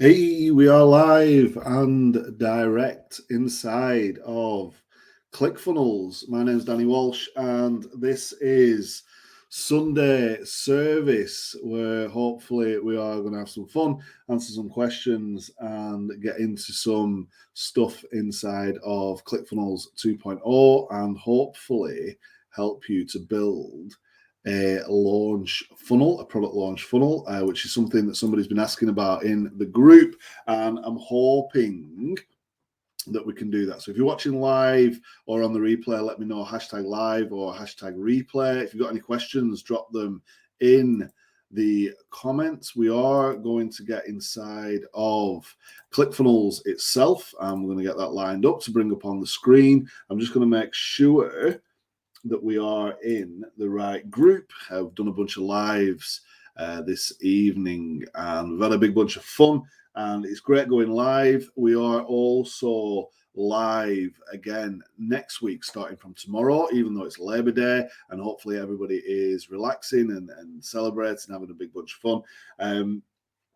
Hey, we are live and direct inside of ClickFunnels. My name is Danny Walsh, and this is Sunday service where hopefully we are going to have some fun, answer some questions, and get into some stuff inside of ClickFunnels 2.0 and hopefully help you to build a launch funnel, a product launch funnel, which is something that somebody's been asking about in the group. And I'm hoping that we can do that. So if you're watching live or on the replay, let me know hashtag live or hashtag replay. If you've got any questions, drop them in the comments. We are going to get inside of ClickFunnels itself, and we're going to get that lined up to bring up on the screen. I'm just going to make sure that we are in the right group. I've done a bunch of lives this evening and we've had a big bunch of fun, and it's great going live. We are also live again next week starting from tomorrow, even though it's Labor Day, and hopefully everybody is relaxing and celebrating, having a big bunch of fun,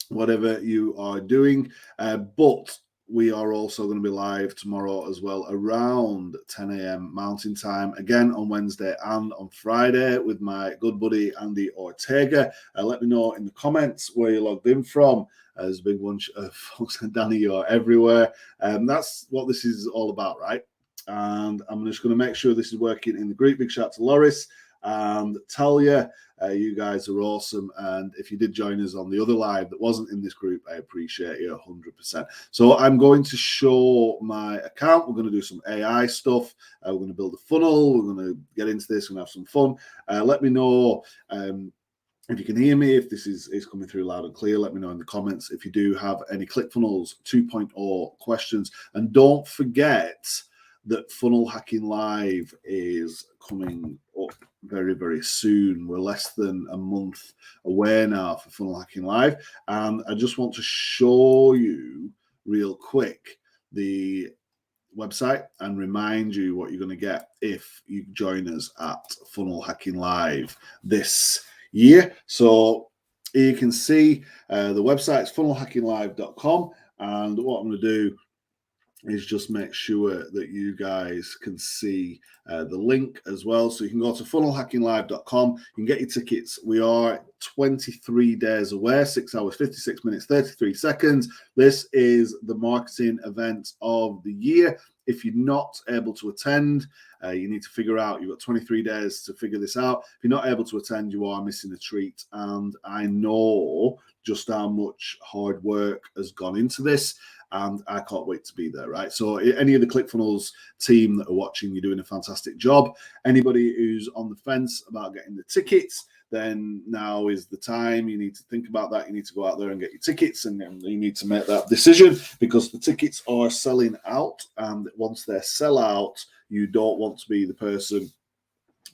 whatever you are doing. But we are also going to be live tomorrow as well around 10 a.m. Mountain Time, again on Wednesday and on Friday with my good buddy Andy Ortega. Let me know in the comments where you logged in from. There's a big bunch of folks, and Danny, you're everywhere. That's what this is all about, right? And I'm just going to make sure this is working in the group. Big shout out to Loris and Talia. You guys are awesome. And if you did join us on the other live that wasn't in this group, I appreciate you 100%. So I'm going to show my account. We're going to do some AI stuff. We're going to build a funnel. We're going to get into this and have some fun. Let me know if you can hear me, if this is coming through loud and clear. Let me know in the comments if you do have any ClickFunnels 2.0 questions. And don't forget that Funnel Hacking Live is coming up very, very soon. We're less than a month away now for Funnel Hacking Live. And I just want to show you real quick the website and remind you what you're going to get if you join us at Funnel Hacking Live this year. So you can see the website is funnelhackinglive.com. And what I'm going to do is just make sure that you guys can see the link as well. So you can go to funnelhackinglive.com. You can get your tickets. We are 23 days away, 6 hours, 56 minutes, 33 seconds. This is the marketing event of the year. If you're not able to attend, you need to figure out, you've got 23 days to figure this out. If you're not able to attend, you are missing a treat. And I know just how much hard work has gone into this, and I can't wait to be there, right? So any of the ClickFunnels team that are watching, you're doing a fantastic job. Anybody who's on the fence about getting the tickets, then now is the time. You need to think about that. You need to go out there and get your tickets, and you need to make that decision because the tickets are selling out. And once they sell out, you don't want to be the person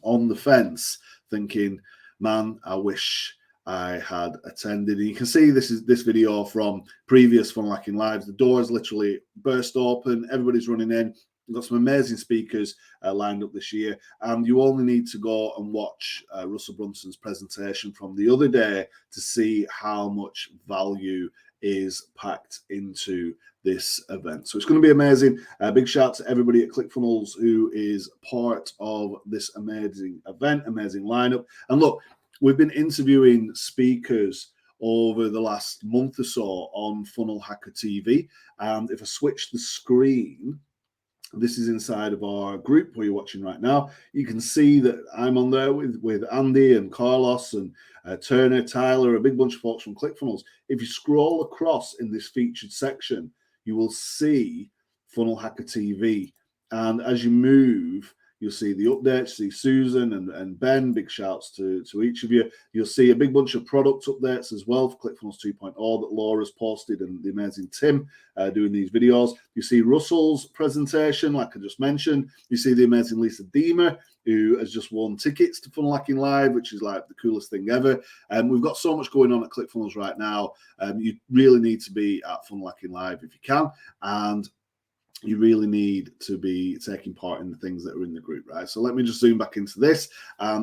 on the fence thinking, man, I wish I had attended. And you can see this video from previous Funnel Hacking Lives. The doors literally burst open. Everybody's running in. We've got some amazing speakers lined up this year. And you only need to go and watch Russell Brunson's presentation from the other day to see how much value is packed into this event. So it's going to be amazing. Big shout to everybody at ClickFunnels who is part of this amazing event, amazing lineup. And look, we've been interviewing speakers over the last month or so on Funnel Hacker TV. And if I switch the screen, this is inside of our group where you're watching right now. You can see that I'm on there with Andy and Carlos and Turner, Tyler, a big bunch of folks from ClickFunnels. If you scroll across in this featured section, you will see Funnel Hacker TV. And as you move, you'll see the updates, see Susan and Ben, big shouts to each of you. You'll see a big bunch of product updates as well for ClickFunnels 2.0 that Laura's posted, and the amazing Tim doing these videos. You see Russell's presentation, like I just mentioned. You see the amazing Lisa Deemer, who has just won tickets to Funnel Hacking Live, which is like the coolest thing ever. We've got so much going on at ClickFunnels right now. You really need to be at Funnel Hacking Live if you can. And you really need to be taking part in the things that are in the group, right? So let me just zoom back into this.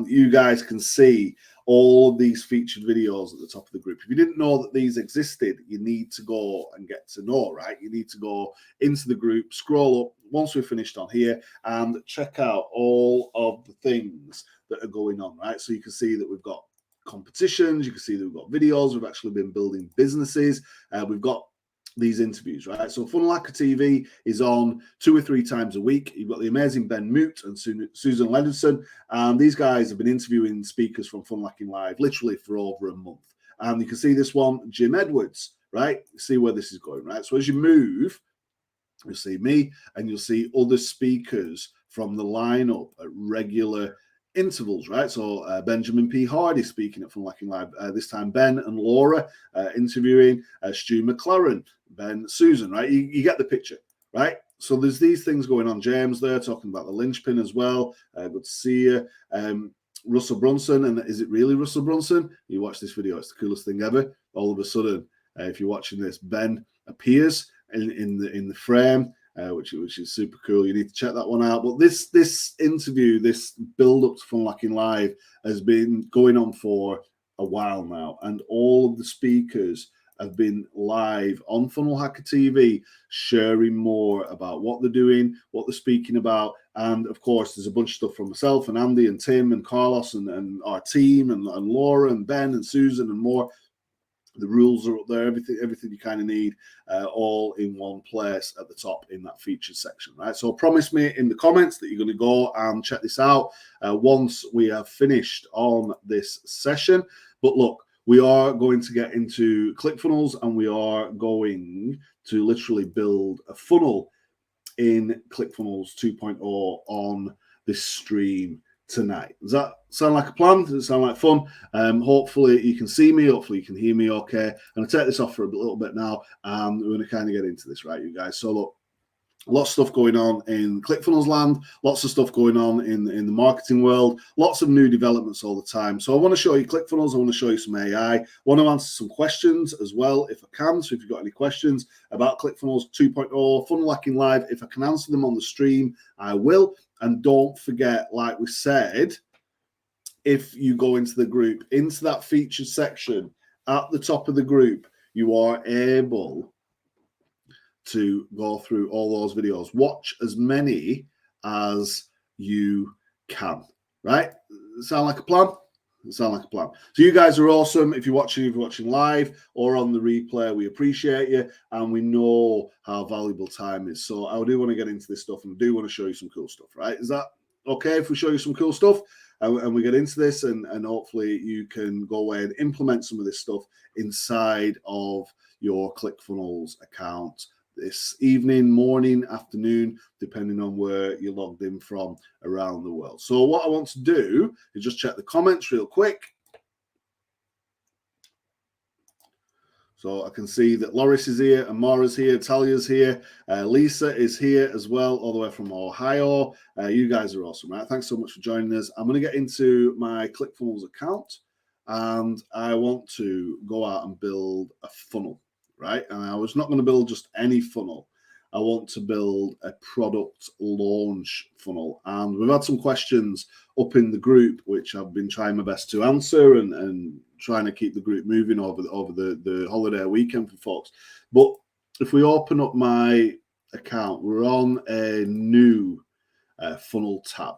You guys can see all of these featured videos at the top of the group. If you didn't know that these existed, you need to go and get to know, right? You need to go into the group, scroll up once we've finished on here, and check out all of the things that are going on, right? So you can see that we've got competitions, you can see that we've got videos, we've actually been building businesses, we've got these interviews, right? So Funnel Hacker TV is on 2 or 3 times a week. You've got the amazing Ben Moot and Susan Leonardson, and these guys have been interviewing speakers from Funnel Hacking Live literally for over a month. And you can see this one, Jim Edwards, right? See where this is going, right? So as you move, you'll see me and you'll see other speakers from the lineup at regular intervals, right? So Benjamin P. Hardy speaking at Funnel Hacking Live. This time Ben and Laura interviewing Stu McLaren, Ben, Susan, right? You get the picture, right? So there's these things going on. James there talking about the linchpin as well. Good to see you. Russell Brunson, and is it really Russell Brunson? You watch this video, it's the coolest thing ever. All of a sudden, if you're watching this, Ben appears in the frame, which is super cool. You need to check that one out. But this interview, this build up to Funnel Hacking Live, has been going on for a while now, and all of the speakers have been live on Funnel Hacker TV, sharing more about what they're doing, what they're speaking about. And of course, there's a bunch of stuff from myself and Andy and Tim and Carlos and our team and Laura and Ben and Susan and more. The rules are up there, everything you kind of need, all in one place at the top in that featured section, right? So promise me in the comments that you're going to go and check this out once we have finished on this session. But look, we are going to get into ClickFunnels, and we are going to literally build a funnel in ClickFunnels 2.0 on this stream tonight. Does that sound like a plan? Does it sound like fun? Hopefully you can see me, hopefully you can hear me okay. I'm going to take this off for a little bit now, and we're going to kind of get into this, right, you guys? So look, lots of stuff going on in ClickFunnels land, lots of stuff going on in the marketing world, lots of new developments all the time. So I want to show you ClickFunnels, I want to show you some AI, I want to answer some questions as well if I can. So if you've got any questions about ClickFunnels 2.0, Funnel Hacking Live, if I can answer them on the stream, I will. And don't forget, like we said, if you go into the group, into that featured section at the top of the group, you are able to go through all those videos. Watch as many as you can, right? Sound like a plan? Sound like a plan. So you guys are awesome. If you're watching live or on the replay, we appreciate you, and we know how valuable time is. So I do want to get into this stuff, and I do want to show you some cool stuff, right? Is that okay if we show you some cool stuff and we get into this, and hopefully you can go away and implement some of this stuff inside of your ClickFunnels account this evening, morning, afternoon, depending on where you're logged in from around the world. So what I want to do is just check the comments real quick. So I can see that Loris is here, Amara's here, Talia's here, Lisa is here as well, all the way from Ohio. You guys are awesome, right? Thanks so much for joining us. I'm going to get into my ClickFunnels account, and I want to go out and build a funnel, right? And I was not going to build just any funnel. I want to build a product launch funnel. And we've had some questions up in the group, which I've been trying my best to answer and trying to keep the group moving over the holiday weekend for folks. But if we open up my account, we're on a new funnel tab,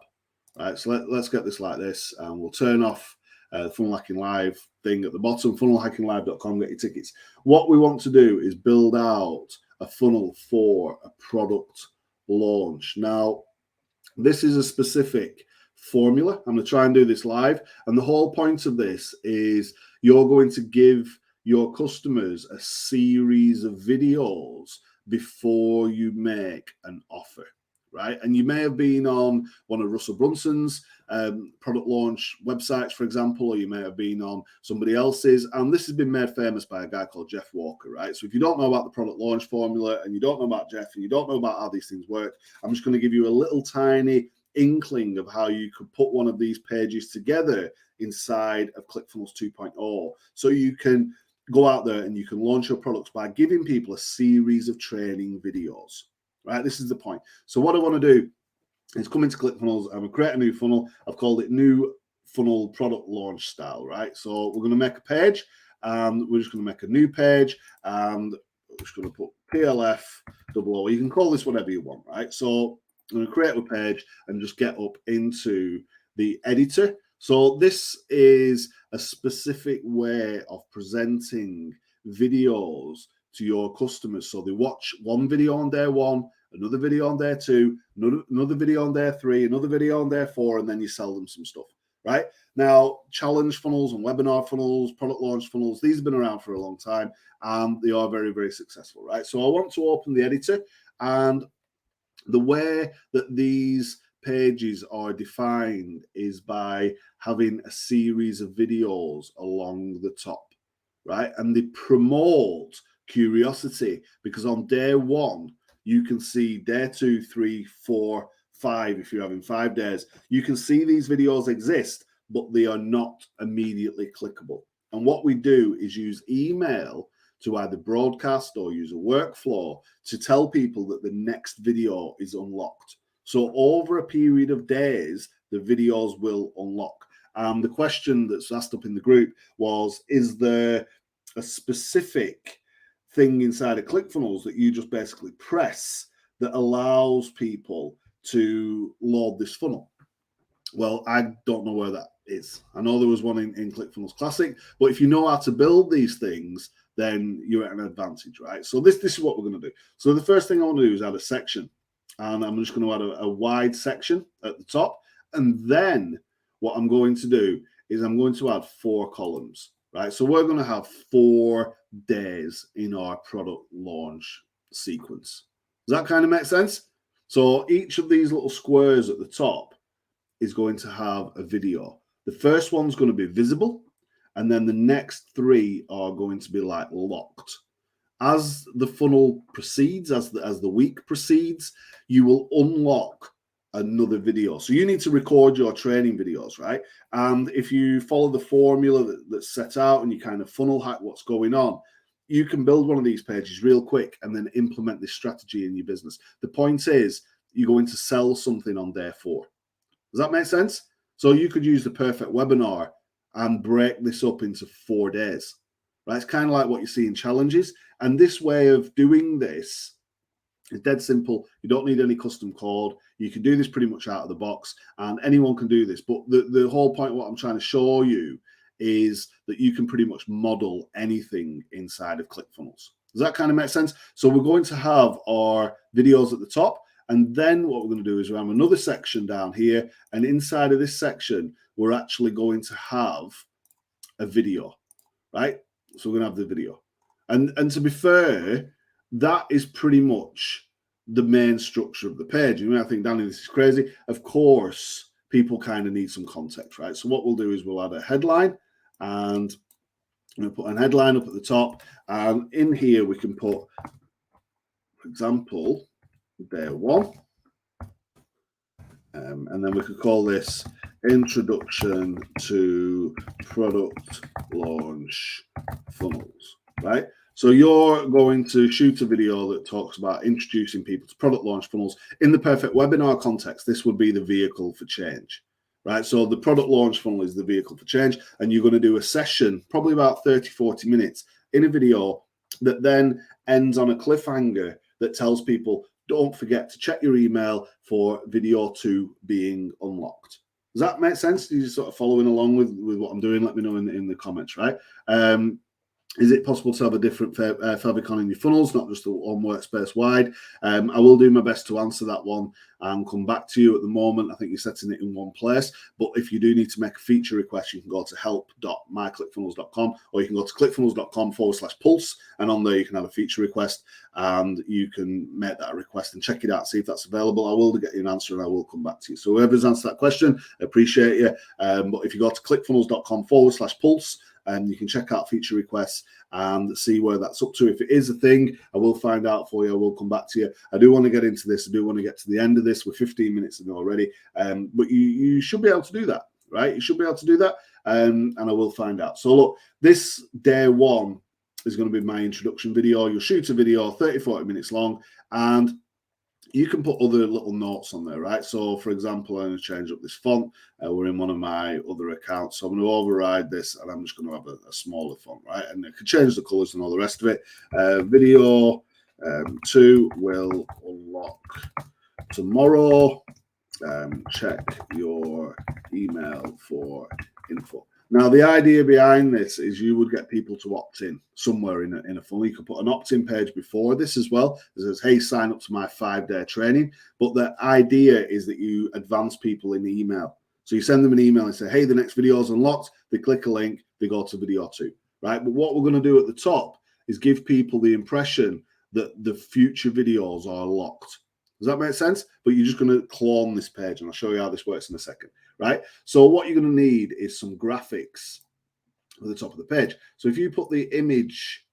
right? So let's get this like this, and we'll turn off the Funnel Hacking Live thing at the bottom, funnelhackinglive.com, get your tickets. What we want to do is build out a funnel for a product launch. Now, this is a specific formula. I'm going to try and do this live. And the whole point of this is you're going to give your customers a series of videos before you make an offer, right? And you may have been on one of Russell Brunson's product launch websites, for example, or you may have been on somebody else's. And this has been made famous by a guy called Jeff Walker, right? So if you don't know about the product launch formula, and you don't know about Jeff, and you don't know about how these things work, I'm just going to give you a little tiny inkling of how you could put one of these pages together inside of ClickFunnels 2.0. So you can go out there and you can launch your products by giving people a series of training videos. right? This is the point. So what I want to do is come into ClickFunnels. I'm going to create a new funnel. I've called it new funnel product launch style, right? So we're going to make a page, and we're just going to make a new page, and we're just going to put PLF 00. You can call this whatever you want, right? So I'm going to create a page and just get up into the editor. So this is a specific way of presenting videos to your customers. So they watch one video on day one, another video on day two, another video on day three, another video on day four, and then you sell them some stuff, right? Now, challenge funnels and webinar funnels, product launch funnels, these have been around for a long time, and they are very, very successful, right? So I want to open the editor, and the way that these pages are defined is by having a series of videos along the top, right? And they promote curiosity, because on day one, you can see day 2, 3, 4, 5, if you're having 5 days, you can see these videos exist, but they are not immediately clickable. And what we do is use email to either broadcast or use a workflow to tell people that the next video is unlocked. So over a period of days, the videos will unlock. The question that's asked up in the group was, is there a specific thing inside of ClickFunnels that you just basically press that allows people to load this funnel? Well, I don't know where that is. I know there was one in ClickFunnels Classic, but if you know how to build these things, then you're at an advantage, right? So this is what we're going to do. So the first thing I want to do is add a section, and I'm just going to add a wide section at the top. And then what I'm going to do is I'm going to add 4 columns, right? So we're going to have 4 days in our product launch sequence. Does that kind of make sense? So each of these little squares at the top is going to have a video. The first one's going to be visible, and then the next 3 are going to be like locked. As the funnel proceeds, as the week proceeds, you will unlock another video. So you need to record your training videos, right? And if you follow the formula that's set out and you kind of funnel hack what's going on, you can build one of these pages real quick and then implement this strategy in your business. The point is, you're going to sell something on day 4. Does that make sense? So you could use the perfect webinar and break this up into 4 days, right? It's kind of like what you see in challenges. And this way of doing this is dead simple. You don't need any custom code. You can do this pretty much out of the box, and anyone can do this. But the whole point, what I'm trying to show you, is that you can pretty much model anything inside of ClickFunnels. Does that kind of make sense? So we're going to have our videos at the top. And then what we're going to do is we have another section down here. And inside of this section, we're actually going to have a video, right? So we're going to have the video. And to be fair, that is pretty much the main structure of the page. You may think, Danny, this is crazy. Of course, people kind of need some context, right? So what we'll do is we'll add a headline, and I'm going to put an headline up at the top. And in here, we can put, for example, day 1. And then we could call this Introduction to Product Launch Funnels, right? So you're going to shoot a video that talks about introducing people to product launch funnels. In the perfect webinar context, this would be the vehicle for change, right? So the product launch funnel is the vehicle for change, and you're going to do a session, probably about 30, 40 minutes in a video that then ends on a cliffhanger that tells people, don't forget to check your email for video 2 being unlocked. Does that make sense? Are you sort of following along with what I'm doing? Let me know in the comments, right? Is it possible to have a different favicon in your funnels, not just one workspace wide? I will do my best to answer that one and come back to you. At the moment, I think you're setting it in one place. But if you do need to make a feature request, you can go to help.myclickfunnels.com, or you can go to clickfunnels.com/pulse, and on there you can have a feature request, and you can make that request and check it out, see if that's available. I will get you an answer, and I will come back to you. So whoever's answered that question, I appreciate you. But if you go to clickfunnels.com/pulse, you can check out feature requests and see where that's up to. If it is a thing, I will find out for you. I will come back to you. I do want to get into this. I do want to get to the end of this. We're 15 minutes in already. But you should be able to do that, right? You should be able to do that. And I will find out. So look, this day 1 is going to be my introduction video. You'll shoot a video 30, 40 minutes long. And you can put other little notes on there, right? So, for example, I'm going to change up this font. We're in one of my other accounts. So I'm going to override this and I'm just going to have a smaller font, right? And I can change the colors and all the rest of it. Video 2 will unlock tomorrow. Check your email for info. Now, the idea behind this is you would get people to opt in somewhere in a funnel. You could put an opt-in page before this as well. It says, hey, sign up to my 5-day training. But the idea is that you advance people in the email. So you send them an email and say, hey, the next video is unlocked. They click a link, they go to video 2, right? But what we're going to do at the top is give people the impression that the future videos are locked. Does that make sense? But you're just going to clone this page, and I'll show you how this works in a second, right? So what you're going to need is some graphics at the top of the page. So if you put the image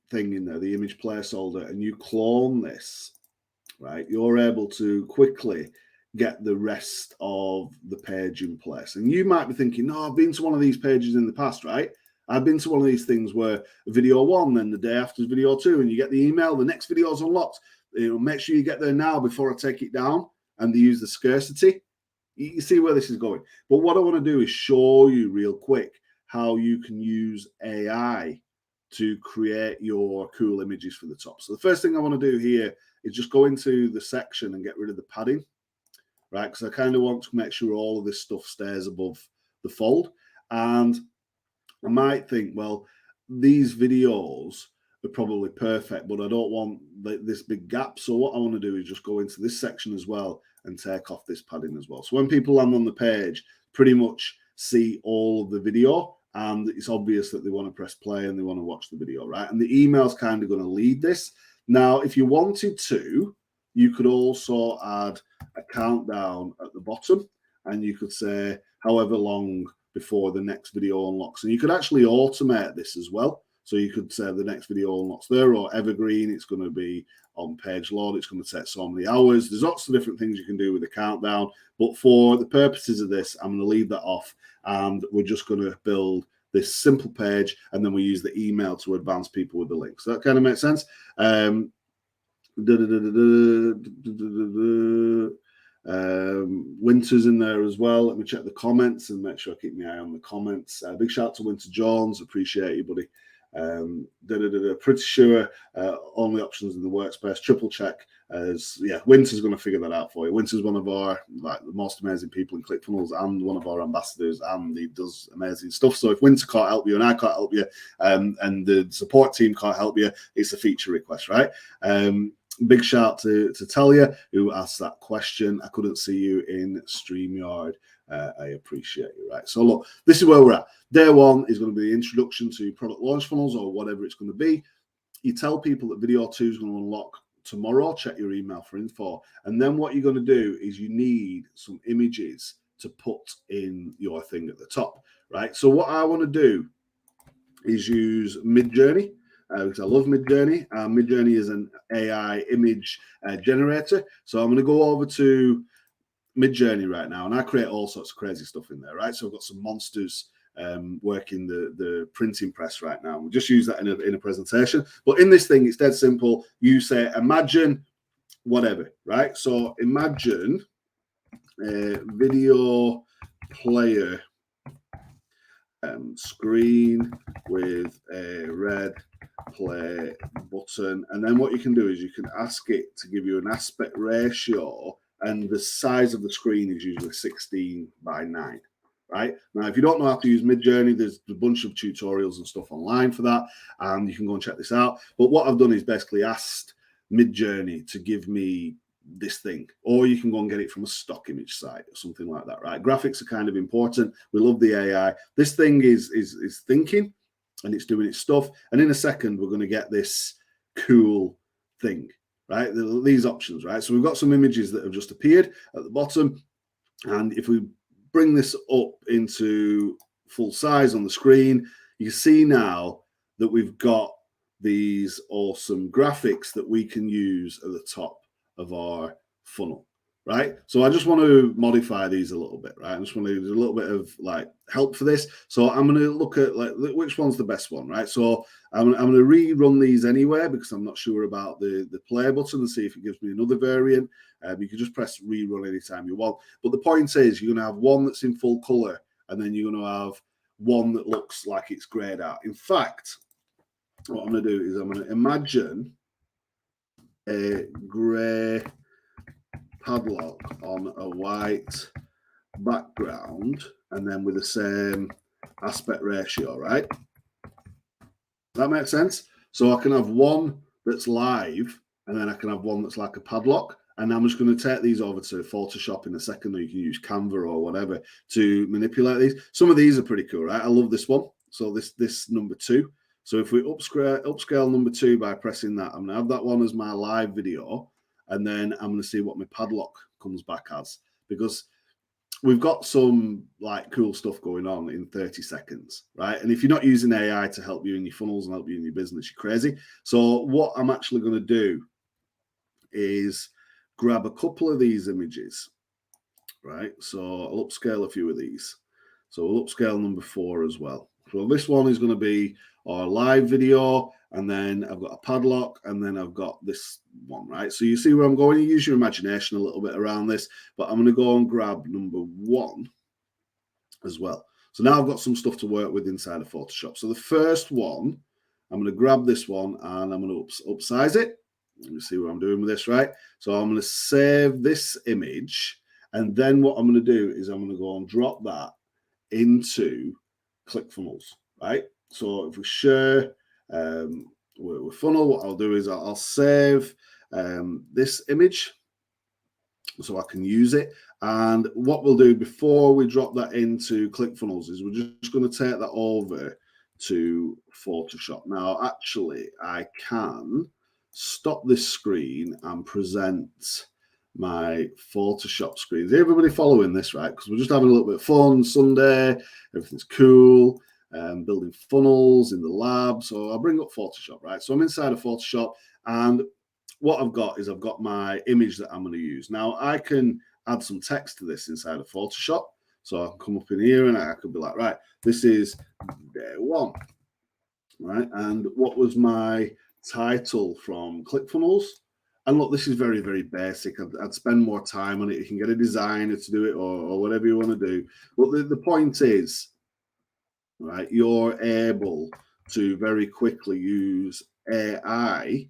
thing in there, the image placeholder, and you clone this, right, you're able to quickly get the rest of the page in place. And you might be thinking, no, I've been to one of these pages in the past, right? I've been to one of these things where video 1, then the day after is video 2, and you get the email, the next video is unlocked. Make sure you get there now before I take it down, and they use the scarcity. You see where this is going. But what I want to do is show you real quick how you can use AI to create your cool images for the top. So the first thing I want to do here is just go into the section and get rid of the padding, right? Because I kind of want to make sure all of this stuff stays above the fold. And I might think, well, these videos are probably perfect, but I don't want this big gap. So what I want to do is just go into this section as well and take off this padding as well. So when people land on the page, pretty much see all of the video, and it's obvious that they want to press play and they want to watch the video, right? And the email's kind of going to lead this. Now, if you wanted to, you could also add a countdown at the bottom, and you could say however long before the next video unlocks. And you could actually automate this as well. So you could say the next video unlocks there, or evergreen, it's going to be on page load, it's going to take so many hours. There's lots of different things you can do with the countdown. But for the purposes of this, I'm going to leave that off, and we're just going to build this simple page, and then we use the email to advance people with the link. So that kind of makes sense. Winter's in there as well. Let me check the comments and make sure I keep my eye on the comments. Big shout out to Winter Jones, appreciate you, buddy. Pretty sure only options in the workspace. Triple check as Winter's going to figure that out for you. Winter's one of our the most amazing people in ClickFunnels and one of our ambassadors, and he does amazing stuff. So if Winter can't help you and I can't help you, and the support team can't help you, it's a feature request, right? Big shout to Talia, who asked that question. I couldn't see you in StreamYard. I appreciate you, right? So look, this is where we're at. Day 1 is going to be the introduction to product launch funnels, or whatever it's going to be. You tell people that video 2 is going to unlock tomorrow. Check your email for info. And then what you're going to do is you need some images to put in your thing at the top, right? So what I want to do is use Midjourney. Because I love Midjourney. Midjourney is an AI image generator. So I'm going to go over to Midjourney right now, and I create all sorts of crazy stuff in there, right? So I've got some monsters working the printing press right now. We'll just use that in a presentation. But in this thing, it's dead simple. You say, imagine whatever, right? So imagine a video player screen with a red play button, and then what you can do is you can ask it to give you an aspect ratio, and the size of the screen is usually 16:9, right? Now, if you don't know how to use Midjourney, there's a bunch of tutorials and stuff online for that, and you can go and check this out. But what I've done is basically asked Midjourney to give me this thing, or you can go and get it from a stock image site or something like that, right? Graphics are kind of important. We love the AI. This thing is thinking, and it's doing its stuff. And in a second, we're going to get this cool thing, right? These options, right? So we've got some images that have just appeared at the bottom, and if we bring this up into full size on the screen, you see now that we've got these awesome graphics that we can use at the top of our funnel, right? So I just want to modify these a little bit, right? I just want to do a little bit of like help for this. So I'm going to look at like which one's the best one, right? So I'm going to rerun these anyway because I'm not sure about the play button and see if it gives me another variant. You can just press rerun anytime you want. But the point is you're going to have one that's in full color and then you're going to have one that looks like it's grayed out. In fact, what I'm going to do is I'm going to imagine a gray padlock on a white background and then with the same aspect ratio, right? That makes sense? So I can have one that's live and then I can have one that's like a padlock. And I'm just going to take these over to Photoshop in a second, or you can use Canva or whatever to manipulate these. Some of these are pretty cool, right? I love this one. So this number 2. So if we upscale number 2 by pressing that, I'm going to have that one as my live video. And then I'm going to see what my padlock comes back as, because we've got some like cool stuff going on in 30 seconds, right? And if you're not using AI to help you in your funnels and help you in your business, you're crazy. So what I'm actually going to do is grab a couple of these images, right? So I'll upscale a few of these. So we'll upscale number 4 as well. So this one is going to be our live video, and then I've got a padlock, and then I've got this one, right? So you see where I'm going. You use your imagination a little bit around this, but I'm going to go and grab number 1 as well. So now I've got some stuff to work with inside of Photoshop. So the first one, I'm going to grab this one and I'm going to upsize it. Let me see what I'm doing with this, right? So I'm going to save this image, and then what I'm going to do is I'm going to go and drop that into ClickFunnels, right? So if we share with Funnel, what I'll do is I'll save this image so I can use it. And what we'll do before we drop that into ClickFunnels is we're just going to take that over to Photoshop. Now, actually, I can stop this screen and present my Photoshop screen. Is everybody following this, right? Because we're just having a little bit of fun. Sunday, everything's cool. Building funnels in the lab. So I'll bring up Photoshop, right? So I'm inside of Photoshop, and what I've got is I've got my image that I'm going to use. Now I can add some text to this inside of Photoshop. So I can come up in here and I could be like, right, this is day 1, right? And what was my title from ClickFunnels? And look, this is very, very basic. I'd spend more time on it. You can get a designer to do it or whatever you want to do. But the point is, right, you're able to very quickly use AI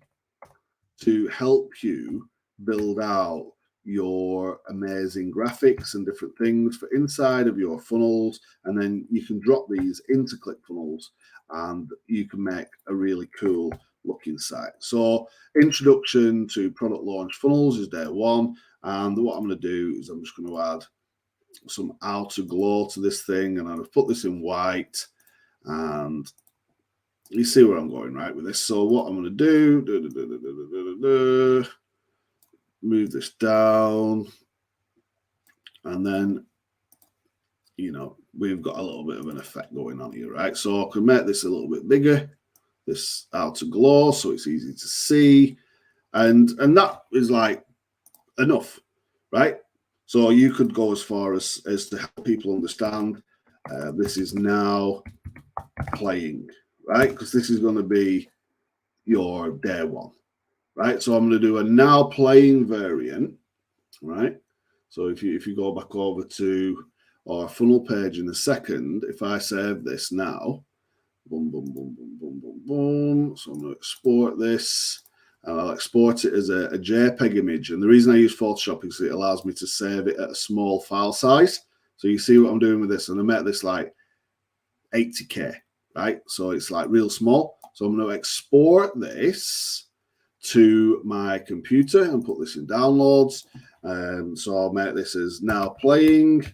to help you build out your amazing graphics and different things for inside of your funnels. And then you can drop these into ClickFunnels and you can make a really cool looking site. So introduction to product launch funnels is day 1. And what I'm going to do is I'm just going to add some outer glow to this thing. And I've put this in white, and you see where I'm going, right, with this. So what I'm going to do, move this down, and then, you know, we've got a little bit of an effect going on here, right? So I can make this a little bit bigger, this outer glow, so it's easy to see, and that is like enough, right? So you could go as far as to help people understand this is now playing, right? Because this is going to be your day 1, right? So I'm going to do a now playing variant, right? So if you go back over to our funnel page in a second, if I save this now, boom, boom, boom, boom, boom, boom, boom. So I'm going to export this, and I'll export it as a JPEG image. And the reason I use Photoshop is it allows me to save it at a small file size. So you see what I'm doing with this, and I make this like 80K, right? So it's like real small. So I'm going to export this to my computer and put this in downloads. So I'll make this as now playing,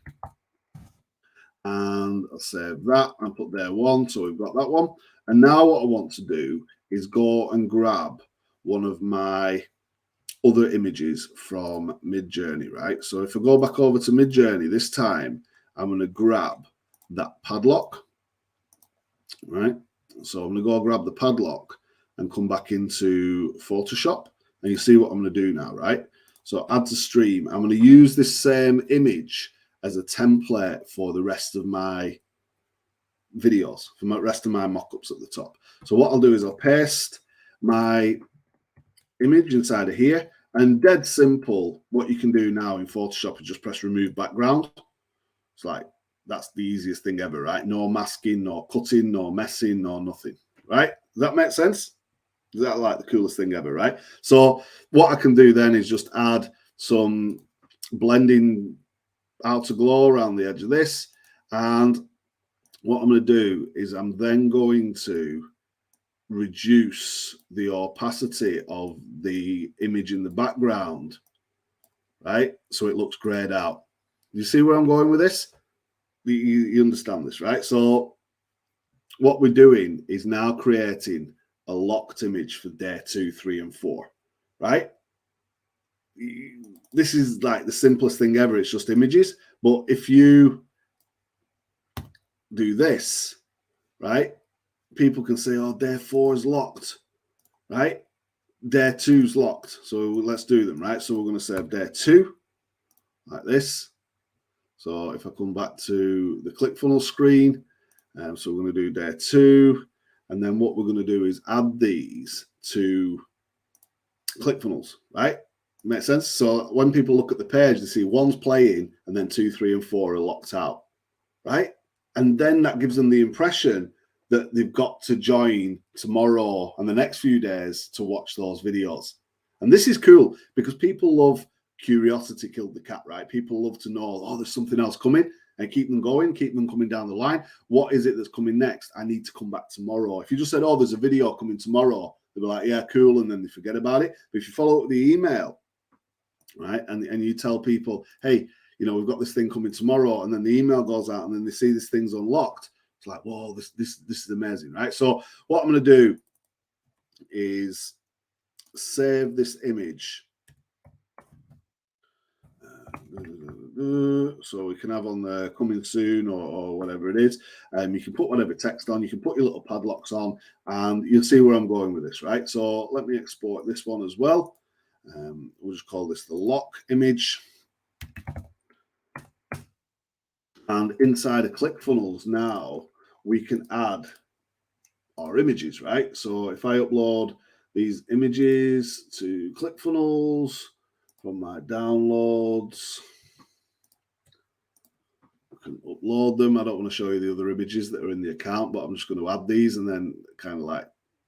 and I'll save that and put there 1. So we've got that one. And now what I want to do is go and grab one of my other images from Midjourney, right? So if I go back over to Midjourney this time, I'm going to grab that padlock, right? So I'm going to go grab the padlock and come back into Photoshop, and you see what I'm going to do now, right? So add to stream. I'm going to use this same image as a template for the rest of my videos, for the rest of my mock-ups at the top. So what I'll do is I'll paste my image inside of here, and dead simple, what you can do now in Photoshop is just press remove background. It's like, that's the easiest thing ever, right? No masking, no cutting, no messing, no nothing, right? Does that make sense? Is that like the coolest thing ever, right? So what I can do then is just add some blending outer glow around the edge of this. And what I'm going to do is I'm then going to reduce the opacity of the image in the background, right? So it looks grayed out. You see where I'm going with this? You understand this, right? So what we're doing is now creating a locked image for day 2, 3, and 4, right? This is like the simplest thing ever. It's just images. But if you do this, right, people can say, oh, day 4 is locked, right? Day 2 is locked. So let's do them, right? So we're going to say day 2, like this. So if I come back to the ClickFunnels screen, so we're going to do day 2. And then what we're going to do is add these to ClickFunnels, right? Makes sense? So when people look at the page, they see 1's playing and then 2, 3, and 4 are locked out, right? And then that gives them the impression that they've got to join tomorrow and the next few days to watch those videos. And this is cool because people love curiosity killed the cat, right? People love to know, oh, there's something else coming, and keep them going, keep them coming down the line. What is it that's coming next? I need to come back tomorrow. If you just said, oh, there's a video coming tomorrow, they'll be like, yeah, cool, and then they forget about it. But if you follow up with the email, right, and you tell people, hey, you know, we've got this thing coming tomorrow, and then the email goes out, and then they see this thing's unlocked. It's like, whoa, this is amazing, right? So what I'm going to do is save this image. So we can have on there coming soon or whatever it is. You can put whatever text on. You can put your little padlocks on, and you'll see where I'm going with this, right? So let me export this one as well. We'll just call this the lock image. And inside of ClickFunnels now, we can add our images, right? So if I upload these images to ClickFunnels from my downloads, I can upload them. I don't want to show you the other images that are in the account, but I'm just going to add these and then kind of like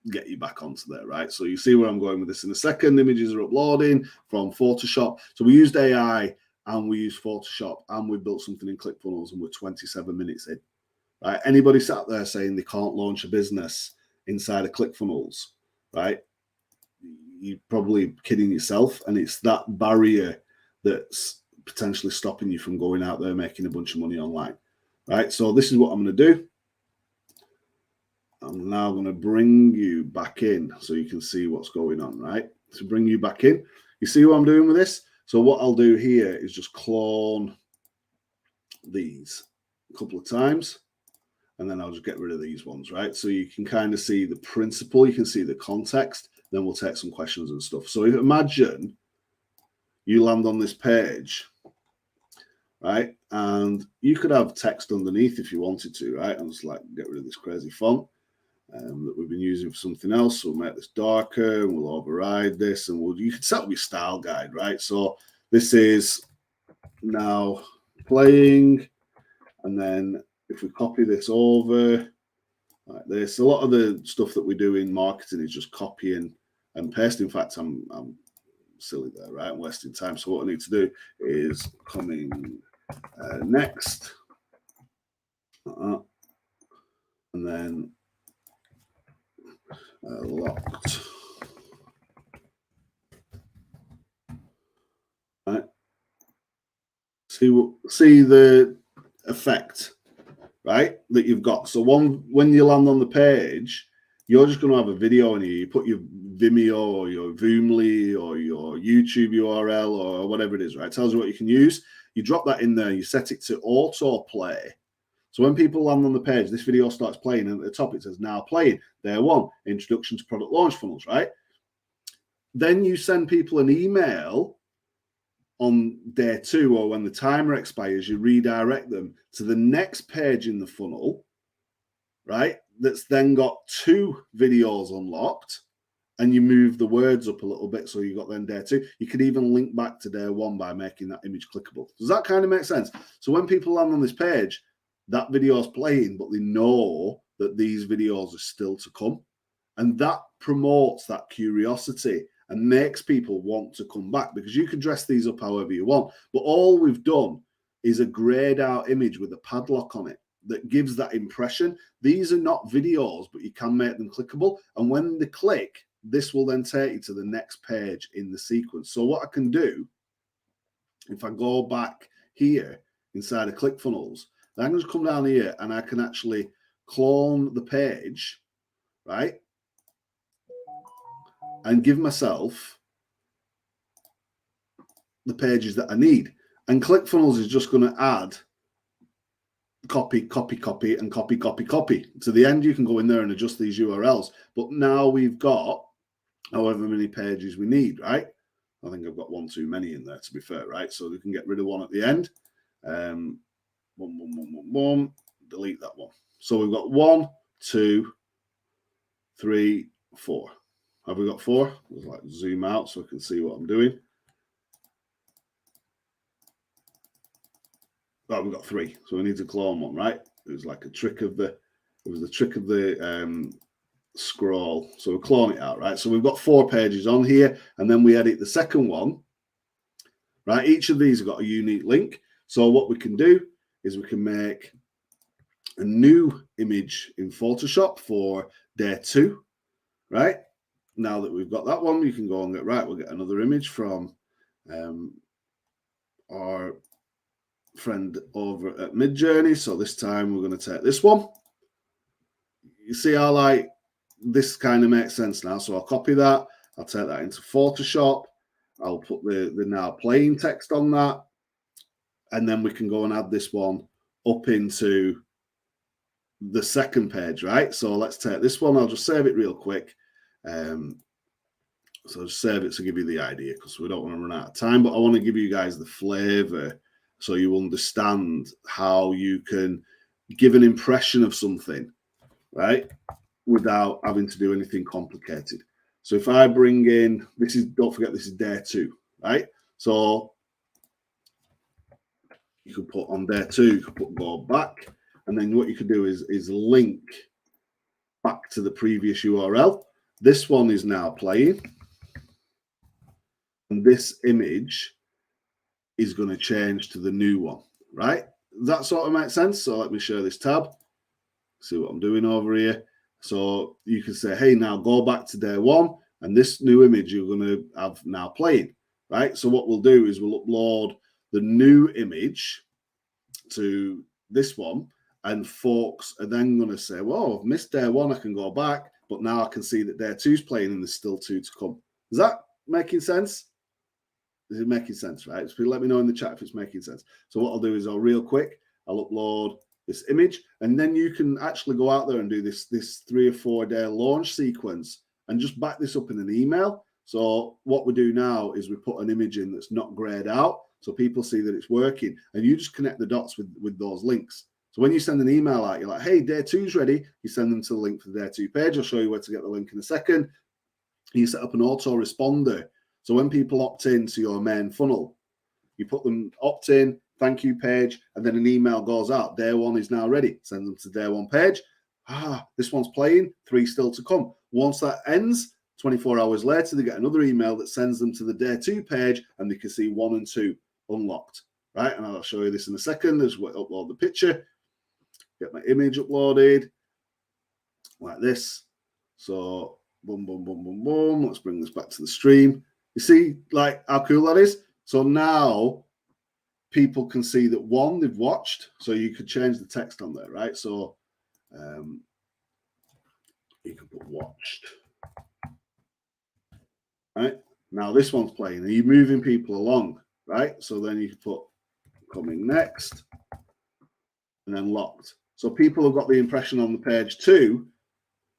get you back onto there, right? So you see where I'm going with this in a second. Images are uploading from Photoshop. So we used AI and we used Photoshop and we built something in ClickFunnels and we're 27 minutes in, right? Anybody sat there saying they can't launch a business inside of ClickFunnels, right? You're probably kidding yourself. And it's that barrier that's potentially stopping you from going out there making a bunch of money online, right? So this is what I'm going to do. I'm now going to bring you back in so you can see what's going on, right? To bring you back in. You see what I'm doing with this? So what I'll do here is just clone these a couple of times, and then I'll just get rid of these ones, right? So you can kind of see the principle, you can see the context, then we'll take some questions and stuff. So imagine you land on this page, right? And you could have text underneath if you wanted to, right? And just like get rid of this crazy font that we've been using for something else. So we'll make this darker and we'll override this and you can set up your style guide, right? So this is now playing. And then if we copy this over like this, a lot of the stuff that we do in marketing is just copying and pasting. In fact, I'm silly there, right? I'm wasting time. So what I need to do is coming next. And then locked. Right. See the effect, right, that you've got. So when you land on the page, you're just going to have a video in here. You put your Vimeo or your Voomly or your YouTube URL or whatever it is, right? It tells you what you can use. You drop that in there. You set it to autoplay. So when people land on the page, this video starts playing, and at the top it says now playing. Day 1, introduction to product launch funnels, right? Then you send people an email on day 2 or when the timer expires, you redirect them to the next page in the funnel, right? That's then got 2 videos unlocked, and you move the words up a little bit. So you got then day 2. You could even link back to day 1 by making that image clickable. Does that kind of make sense? So when people land on this page, that video is playing, but they know that these videos are still to come. And that promotes that curiosity and makes people want to come back, because you can dress these up however you want. But all we've done is a grayed out image with a padlock on it that gives that impression. These are not videos, but you can make them clickable. And when they click, this will then take you to the next page in the sequence. So what I can do, if I go back here inside of ClickFunnels, then I can just come down here and I can actually clone the page, right? And give myself the pages that I need. And ClickFunnels is just going to add copy, copy, copy, and copy, copy, copy. To the end, you can go in there and adjust these URLs. But now we've got however many pages we need, right? I think I've got one too many in there, to be fair, right? So we can get rid of one at the end. Delete that one. So we've got 1, 2, 3, 4. Have we got 4? Let's like zoom out so I can see what I'm doing. Oh, we've got 3. So we need to clone one, right? It was like a trick of the, scroll. So we clone it out, right? So we've got 4 pages on here, and then we edit the second one, right? Each of these have got a unique link. So what we can do is we can make a new image in Photoshop for day 2, right? Now that we've got that one, you can go and get, right, we'll get another image from our friend over at Midjourney. So this time we're going to take this one. You see how like this kind of makes sense now. So I'll copy that. I'll take that into Photoshop. I'll put the now playing text on that. And then we can go and add this one up into the second page, right? So let's take this one. I'll just save it real quick. So I'll just save it to give you the idea, because we don't want to run out of time, but I want to give you guys the flavor so you understand how you can give an impression of something, right, without having to do anything complicated. So if I bring in, this is, don't forget, this is day 2, right? So you could put on day 2, you could put go back, and then what you could do is link back to the previous URL. This one is now playing, and this image is going to change to the new one, right? That sort of makes sense. So let me share this tab, see what I'm doing over here. So you can say, hey, now go back to day 1, and this new image you're going to have now playing, right? So what we'll do is we'll upload the new image to this one, and folks are then going to say, well, I've missed day 1, I can go back, but now I can see that day 2's playing and there's still 2 to come. Is that making sense? Is it making sense, right? So let me know in the chat if it's making sense. So what I'll do is real quick, I'll upload this image, and then you can actually go out there and do this 3 or 4 day launch sequence and just back this up in an email. So what we do now is we put an image in that's not grayed out, so people see that it's working, and you just connect the dots with those links. So when you send an email out, you're like, hey, day 2's ready. You send them to the link for the day 2 page. I'll show you where to get the link in a second. You set up an autoresponder. So when people opt in to your main funnel, you put them opt in, thank you page, and then an email goes out. Day 1 is now ready. Send them to day 1 page. This one's playing, 3 still to come. Once that ends, 24 hours later, they get another email that sends them to the day 2 page, and they can see 1 and 2 unlocked, right? And I'll show you this in a second. As we upload the picture, get my image uploaded like this. So boom, boom, boom, boom, boom. Let's bring this back to the stream. You see, like, how cool that is? So now people can see that, 1, they've watched. So you could change the text on there, right? So you can put watched. Right? Now this one's playing. Are you moving people along? Right? So then you can put coming next and then locked. So people have got the impression on the page 2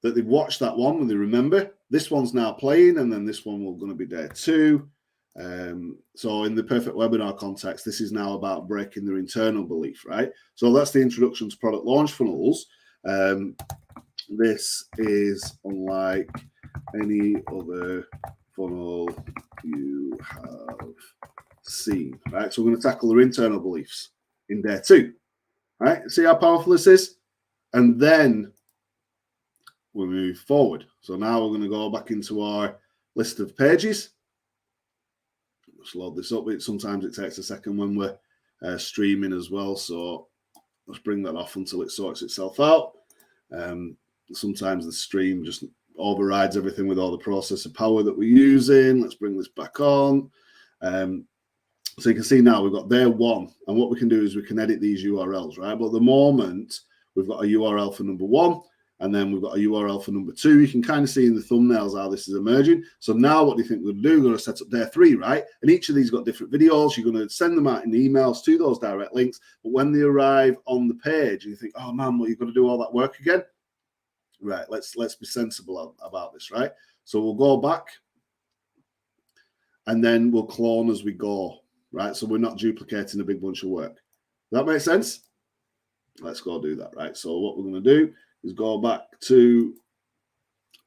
that they've watched that one and they remember. This one's now playing, and then this one will going to be day 2. So in the perfect webinar context, this is now about breaking their internal belief, right? So that's the introduction to product launch funnels. This is unlike any other funnel you have seen, right? So we're going to tackle their internal beliefs in day 2, right? See how powerful this is? And then we move forward. So now we're going to go back into our list of pages. Let's load this up. Sometimes it takes a second when we're streaming as well. So let's bring that off until it sorts itself out. Sometimes the stream just overrides everything with all the processor power that we're using. Let's bring this back on. So you can see now we've got there 1. And what we can do is we can edit these URLs, right? But at the moment, we've got a URL for number 1. And then we've got a URL for number 2. You can kind of see in the thumbnails how this is emerging. So now what do you think we're going to do? We're going to set up day 3, right? And each of these got different videos. You're going to send them out in emails to those direct links. But when they arrive on the page, you think, oh man, well, you've got to do all that work again. Right, let's be sensible about this, right? So we'll go back and then we'll clone as we go, right? So we're not duplicating a big bunch of work. That makes sense? Let's go do that, right? So what we're going to do is go back to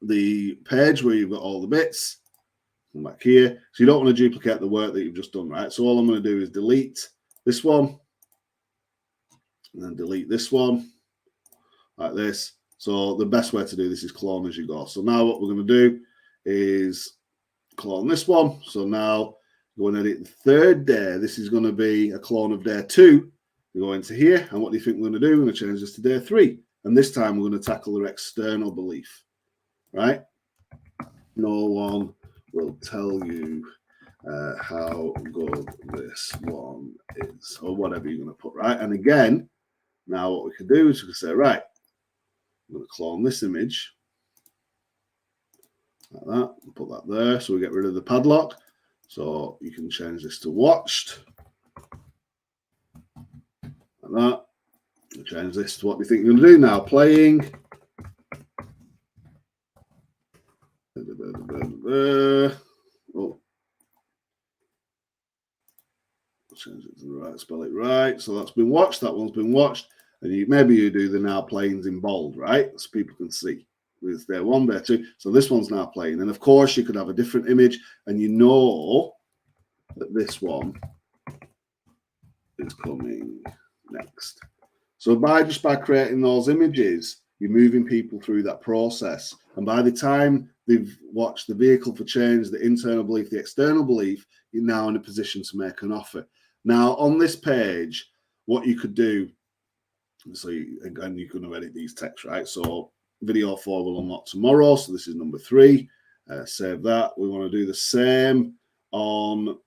the page where you've got all the bits. Come back here. So you don't want to duplicate the work that you've just done, right? So all I'm going to do is delete this one and then delete this one like this. So the best way to do this is clone as you go. So now what we're going to do is clone this one. So now go and edit the 3rd day. This is going to be a clone of day 2. We go into here, and what do you think we're going to do? We're going to change this to day 3. And this time we're going to tackle their external belief, right? No one will tell you how good this one is, or whatever you're going to put, right? And again, now what we can do is we can say, right, I'm going to clone this image like that and put that there. So we get rid of the padlock. So you can change this to watched like that. We'll change this to what we think you're going to do now. Playing. Oh. Change it to the right, spell it right. So that's been watched. That one's been watched. And maybe you do the now playing in bold, right? So people can see. There's there 1, there 2. So this one's now playing. And of course, you could have a different image. And you know that this one is coming next. So by creating those images, you're moving people through that process. And by the time they've watched the vehicle for change, the internal belief, the external belief, you're now in a position to make an offer. Now, on this page, what you could do, so again, you can edit these texts, right? So video 4 will unlock tomorrow. So this is number 3. Save that. We want to do the same on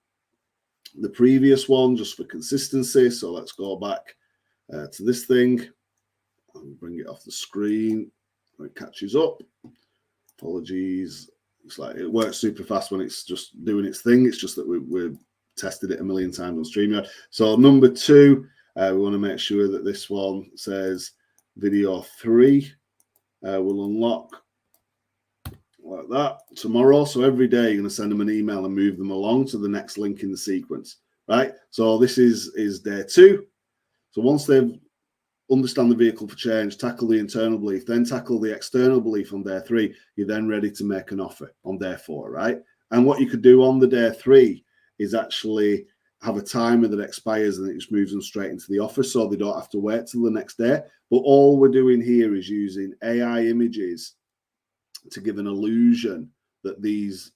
the previous one, just for consistency. So let's go back to this thing and bring it off the screen when it catches up. Apologies. It's like it works super fast when it's just doing its thing. It's just that we've tested it a million times on StreamYard. So number 2, we want to make sure that this one says video 3 will unlock like that tomorrow. So every day you're going to send them an email and move them along to the next link in the sequence, right? So this is day 2. So once they've understand the vehicle for change, tackle the internal belief, then tackle the external belief on day 3, you're then ready to make an offer on day 4, right? And what you could do on the day 3 is actually have a timer that expires and it just moves them straight into the offer, so they don't have to wait till the next day. But all we're doing here is using AI images to give an illusion that these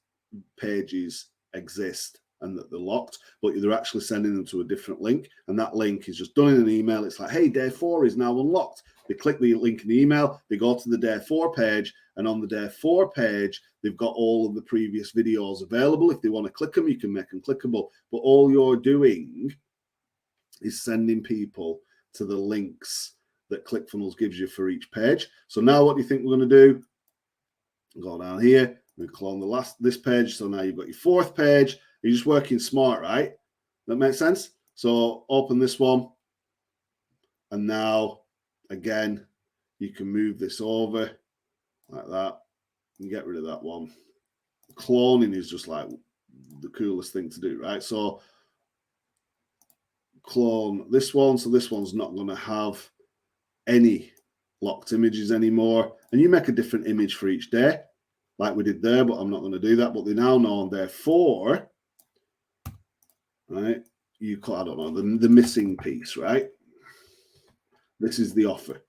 pages exist and that they're locked, but they're actually sending them to a different link. And that link is just done in an email. It's like, hey, day 4 is now unlocked. They click the link in the email, they go to the day 4 page, and on the day 4 page, they've got all of the previous videos available. If they want to click them, you can make them clickable. But all you're doing is sending people to the links that ClickFunnels gives you for each page. So now what do you think we're going to do? Go down here, we clone this page. So now you've got your 4th page. You're just working smart, right? That makes sense? So open this one. And now, again, you can move this over like that and get rid of that one. Cloning is just like the coolest thing to do, right? So clone this one. So this one's not going to have any locked images anymore. And you make a different image for each day, like we did there, but I'm not going to do that. But they now know on day 4, right? You call, I don't know, the missing piece, right? This is the offer.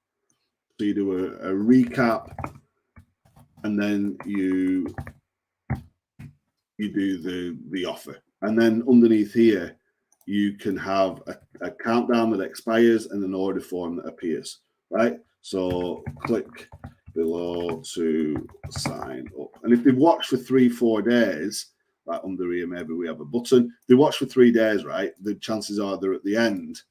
So you do a recap, and then you do the offer. And then underneath here, you can have a countdown that expires and an order form that appears, right? So click below to sign up. And if they've watched for 3-4 days, like under here, maybe we have a button. They watch for 3 days, right? The chances are they're at the end,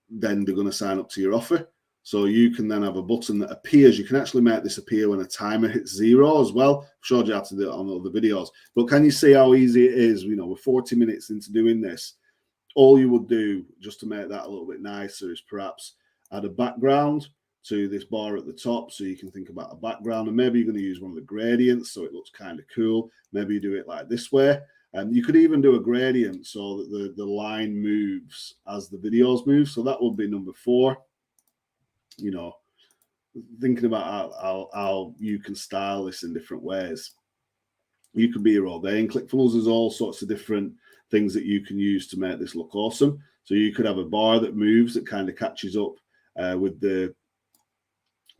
then they're going to sign up to your offer. So you can then have a button that appears. You can actually make this appear when a timer hits 0 as well. I've showed you how to do it on other videos. But can you see how easy it is? You know, we're 40 minutes into doing this. All you would do, just to make that a little bit nicer, is perhaps add a background to this bar at the top, so you can think about a background. And maybe you're going to use one of the gradients so it looks kind of cool. Maybe you do it like this way. And you could even do a gradient so that the line moves as the videos move. So that would be number 4. You know, thinking about how you can style this in different ways. You could be here all day. In ClickFunnels, there's all sorts of different things that you can use to make this look awesome. So you could have a bar that moves, that kind of catches up with the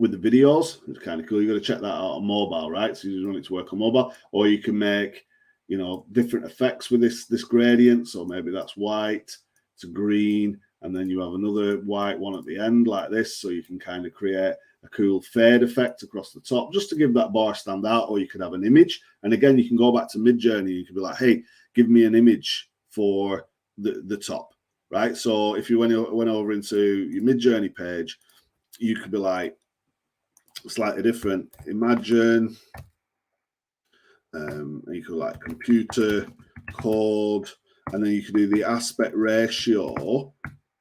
videos. It's kind of cool. You've got to check that out on mobile, right? So you just want it to work on mobile. Or you can make, you know, different effects with this gradient. So maybe that's white to green, and then you have another white one at the end like this. So you can kind of create a cool fade effect across the top just to give that bar stand out. Or you could have an image. And again, you can go back to Midjourney. You could be like, hey, give me an image for the top, right? So if you went over into your Midjourney page, you could be like, slightly different. Imagine, you could like computer code, and then you could do the aspect ratio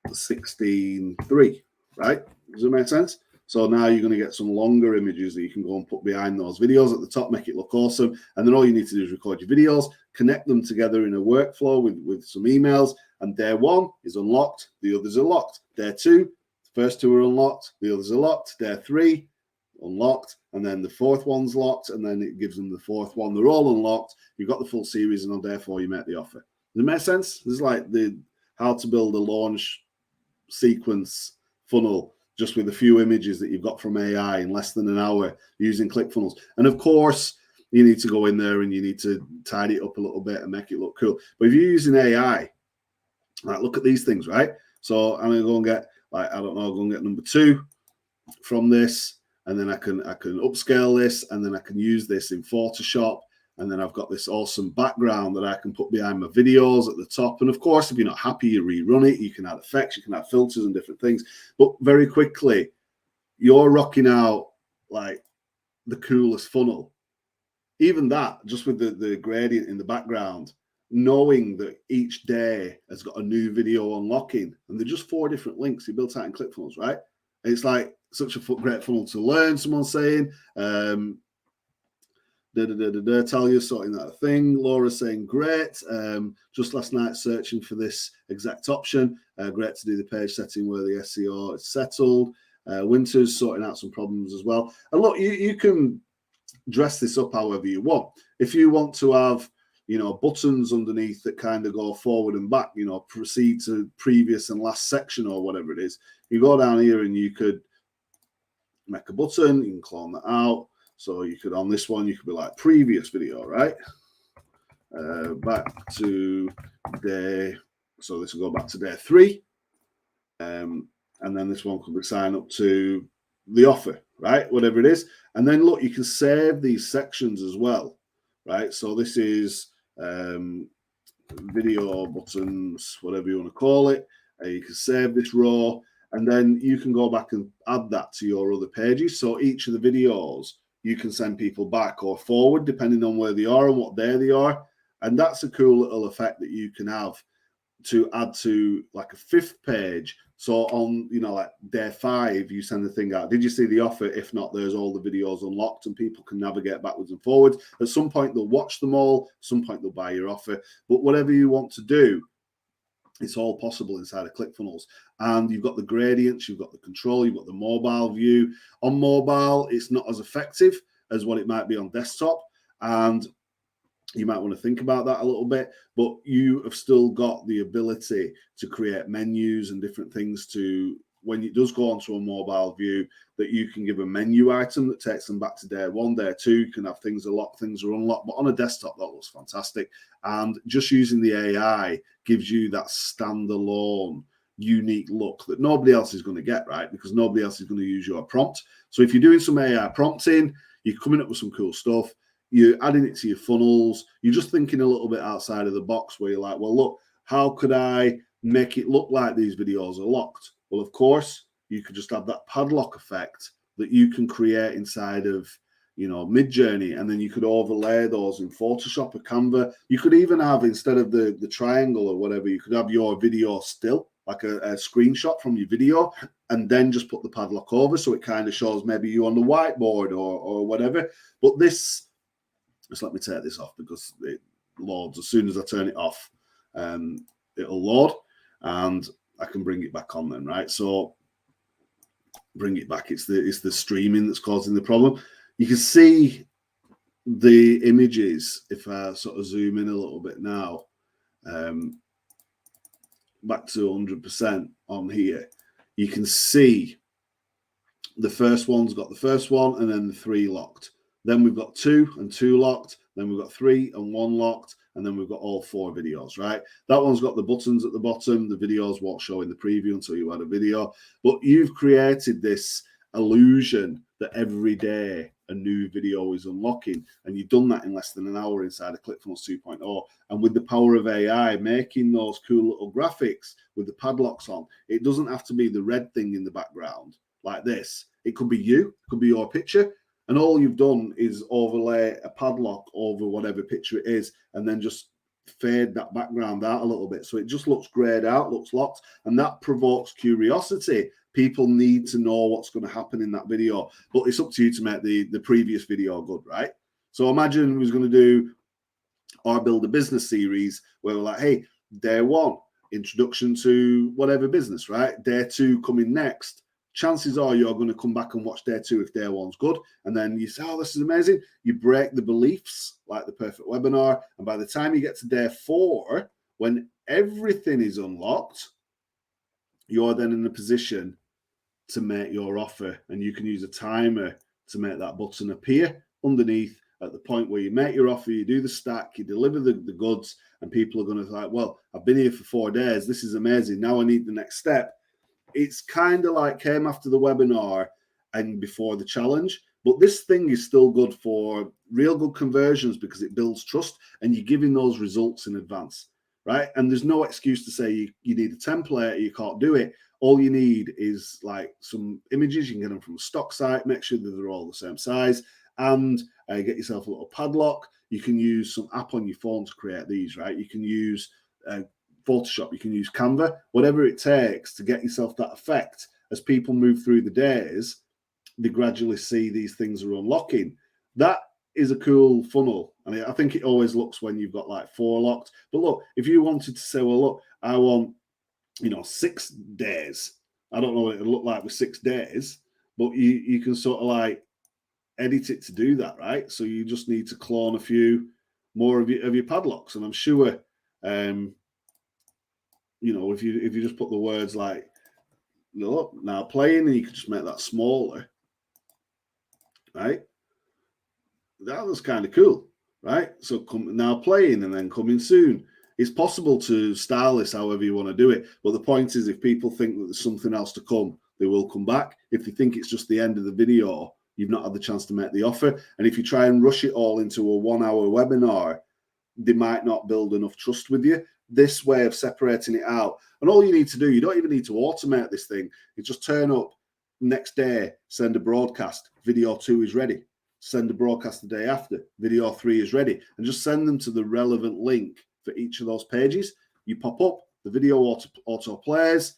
16:3, right? Does it make sense? So now you're going to get some longer images that you can go and put behind those videos at the top, make it look awesome. And then all you need to do is record your videos, connect them together in a workflow with some emails. And day 1 is unlocked, the others are locked. Day 2, the first 2 are unlocked, the others are locked. Day 3, unlocked, and then the 4th one's locked, and then it gives them the 4th one. They're all unlocked. You've got the full series, and on day 4 you make the offer. Does it make sense? This is like the how to build a launch sequence funnel just with a few images that you've got from AI in less than an hour using ClickFunnels. And of course, you need to go in there and you need to tidy it up a little bit and make it look cool. But if you're using AI, like, look at these things, right? So I'm going to go and get, like, I don't know, go and get number 2 from this, and then I can upscale this, and then I can use this in Photoshop, and then I've got this awesome background that I can put behind my videos at the top. And of course, if you're not happy, you rerun it. You can add effects, you can add filters and different things. But very quickly, you're rocking out like the coolest funnel. Even that, just with the gradient in the background, knowing that each day has got a new video unlocking, and they're just 4 different links you built out in ClickFunnels, right? It's like such a great funnel to learn. Someone's saying, Talia sorting that thing. Laura's saying, great. Just last night searching for this exact option. Great to do the page setting where the SEO is settled. Winter's sorting out some problems as well. And look, you can dress this up however you want. If you want to have, you know, buttons underneath that kind of go forward and back, you know, proceed to previous and last section or whatever it is, you go down here and you could make a button. You can clone that out. So you could, on this one, you could be like previous video, right? Back to day, so this will go back to day 3. And then this one could be sign up to the offer, right? Whatever it is. And then look, you can save these sections as well, right? So this is video buttons, whatever you want to call it. You can save this row, and then you can go back and add that to your other pages. So each of the videos, you can send people back or forward depending on where they are and what day they are. And that's a cool little effect that you can have to add to like a 5th page So on, like day 5, you send the thing out. Did you see the offer? If not, there's all the videos unlocked and people can navigate backwards and forwards. At some point, they'll watch them all. At some point, they'll buy your offer. But whatever you want to do, it's all possible inside of ClickFunnels. And you've got the gradients, you've got the control, you've got the mobile view. On mobile, it's not as effective as what it might be on desktop. And you might want to think about that a little bit, but you have still got the ability to create menus and different things to, when it does go onto a mobile view, that you can give a menu item that takes them back to day 1, day 2. You can have things locked, things are unlocked, but on a desktop, that looks fantastic. And just using the AI gives you that standalone, unique look that nobody else is going to get, right? Because nobody else is going to use your prompt. So if you're doing some AI prompting, you're coming up with some cool stuff, you're adding it to your funnels, you're just thinking a little bit outside of the box where you're like, well, look, how could I make it look like these videos are locked? Well, of course, you could just have that padlock effect that you can create inside of, Midjourney, and then you could overlay those in Photoshop or Canva. You could even have, instead of the triangle or whatever, you could have your video still, like a screenshot from your video, and then just put the padlock over so it kind of shows maybe you on the whiteboard or whatever. But this, just let me take this off because it loads. As soon as I turn it off, it'll load and I can bring it back on then, right? So bring it back. It's the streaming that's causing the problem. You can see the images if I sort of zoom in a little bit now, back to 100% on here. You can see the first one's got the first one and then the 3 locked. Then we've got 2 and 2 locked. Then we've got 3 and 1 locked. And then we've got all 4 videos, right? That one's got the buttons at the bottom. The videos won't show in the preview until you add a video. But you've created this illusion that every day a new video is unlocking. And you've done that in less than an hour inside of ClickFunnels 2.0. And with the power of AI, making those cool little graphics with the padlocks on, it doesn't have to be the red thing in the background like this. It could be you, it could be your picture. And all you've done is overlay a padlock over whatever picture it is, and then just fade that background out a little bit. So it just looks grayed out, looks locked, and that provokes curiosity. People need to know what's going to happen in that video, but it's up to you to make the previous video good, right? So imagine we was going to do our Build a Business series where we're like, hey, day 1, introduction to whatever business, right? Day 2 coming next. Chances are you're going to come back and watch day 2 if day 1's good. And then you say, oh, this is amazing. You break the beliefs like the perfect webinar. And by the time you get to day 4, when everything is unlocked, you're then in a position to make your offer. And you can use a timer to make that button appear underneath at the point where you make your offer, you do the stack, you deliver the goods, and people are going to be like, well, I've been here for 4 days. This is amazing. Now I need the next step. It's kind of like came after the webinar and before the challenge, but this thing is still good for real good conversions because it builds trust and you're giving those results in advance, right? And there's no excuse to say you need a template, you can't do it. All you need is like some images. You can get them from a stock site, make sure that they're all the same size, and get yourself a little padlock. You can use some app on your phone to create these, right? You can use Photoshop, you can use Canva, whatever it takes to get yourself that effect. As people move through the days, they gradually see these things are unlocking. That is a cool funnel. And I think it always looks when you've got like 4 locked. But look, if you wanted to say, well, look, I want, 6 days. I don't know what it would look like with 6 days, but you can sort of like edit it to do that, right? So you just need to clone a few more of your padlocks. And I'm sure, if you just put the words like, look, now playing, and you can just make that smaller, right? That was kind of cool, right? So come now playing and then coming soon. It's possible to style this however you want to do it. But the point is, if people think that there's something else to come, they will come back. If they think it's just the end of the video, you've not had the chance to make the offer. And if you try and rush it all into a 1-hour webinar, they might not build enough trust with you. This way of separating it out. And all you need to do, you don't even need to automate this thing. You just turn up next day, send a broadcast, video 2 is ready. Send a broadcast the day after, video 3 is ready. And just send them to the relevant link for each of those pages. You pop up, the video auto plays,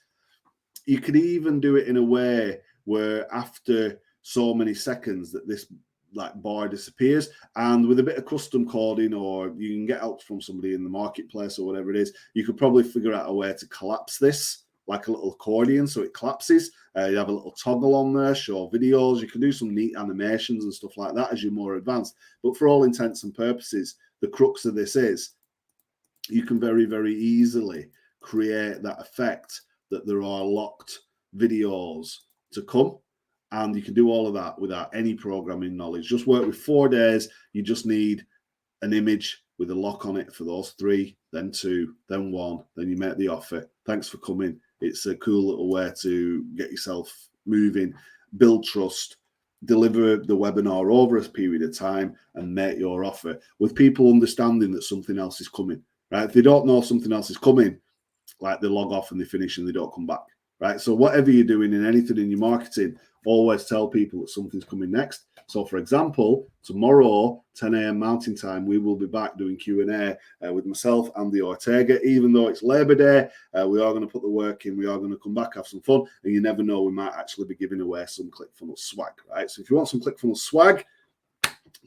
You could even do it in a way where after so many seconds that this like bar disappears, and with a bit of custom coding, or you can get help from somebody in the marketplace or whatever it is, you could probably figure out a way to collapse this like a little accordion so it collapses. You have a little toggle on there, show videos. You can do some neat animations and stuff like that as you're more advanced. But for all intents and purposes, the crux of this is you can very, very easily create that effect that there are locked videos to come. And you can do all of that without any programming knowledge. Just work with 4 days. You just need an image with a lock on it for those 3, then 2, then 1, then you make the offer. Thanks for coming. It's a cool little way to get yourself moving, build trust, deliver the webinar over a period of time, and make your offer with people understanding that something else is coming. Right? If they don't know something else is coming, like they log off and they finish and they don't come back. Right? So whatever you're doing in anything in your marketing, always tell people that something's coming next. So, for example, tomorrow, 10 a.m. Mountain Time, we will be back doing Q&A with myself and the Ortega. Even though it's Labor Day, we are going to put the work in. We are going to come back, have some fun, and you never know, we might actually be giving away some ClickFunnels swag. Right? So, if you want some ClickFunnels swag,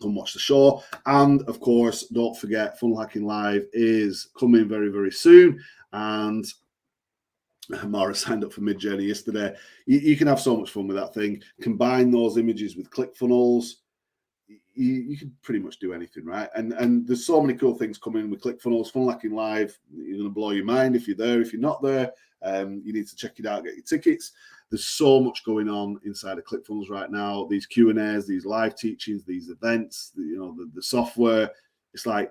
come watch the show. And of course, don't forget, Funnel Hacking Live is coming very, very soon. And Mara signed up for Midjourney yesterday. You can have so much fun with that thing. Combine those images with ClickFunnels. You can pretty much do anything, right? And there's so many cool things coming with ClickFunnels. Funnel Hacking Live, you're going to blow your mind if you're there. If you're not there, you need to check it out, get your tickets. There's so much going on inside of ClickFunnels right now. These Q&As, these live teachings, these events, the software. It's like